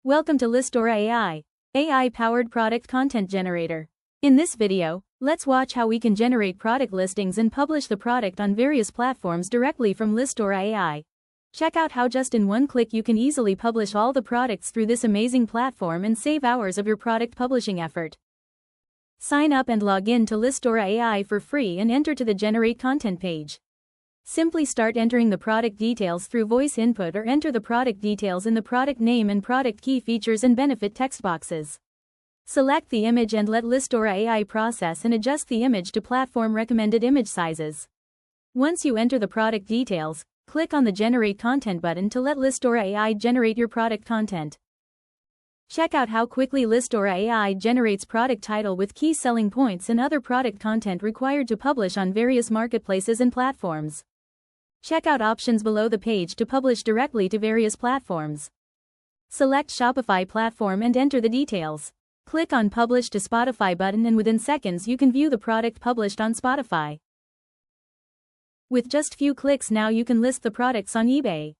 Welcome to Listora AI, AI-powered product content generator. In this video, let's watch how we can generate product listings and publish the product on various platforms directly from Listora AI. Check out how just in one click you can easily publish all the products through this amazing platform and save hours of your product publishing effort. Sign up and log in to Listora AI for free and enter to the Generate Content page. Simply start entering the product details through voice input or enter the product details in the product name and product key features and benefit text boxes. Select the image and let Listora AI process and adjust the image to platform recommended image sizes. Once you enter the product details, click on the Generate Content button to let Listora AI generate your product content. Check out how quickly Listora AI generates product title with key selling points and other product content required to publish on various marketplaces and platforms. Check out options below the page to publish directly to various platforms. Select Shopify platform and enter the details. Click on Publish to Spotify button and within seconds you can view the product published on Spotify. With just few clicks now you can list the products on eBay.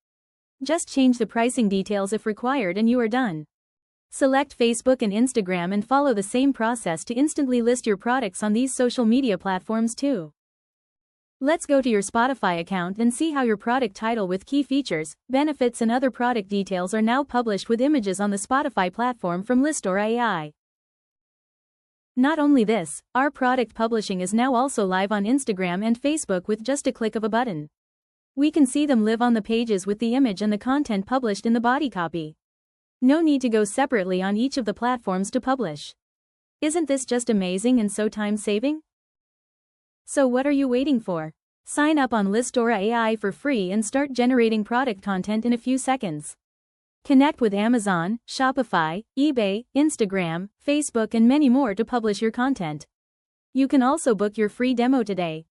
Just change the pricing details if required and you are done. Select Facebook and Instagram and follow the same process to instantly list your products on these social media platforms too. Let's go to your Spotify account and see how your product title with key features, benefits and other product details are now published with images on the Spotify platform from Listora AI. Not only this, our product publishing is now also live on Instagram and Facebook with just a click of a button. We can see them live on the pages with the image and the content published in the body copy. No need to go separately on each of the platforms to publish. Isn't this just amazing and so time-saving? So what are you waiting for? Sign up on Listora AI for free and start generating product content in a few seconds. Connect with Amazon, Shopify, eBay, Instagram, Facebook and many more to publish your content. You can also book your free demo today.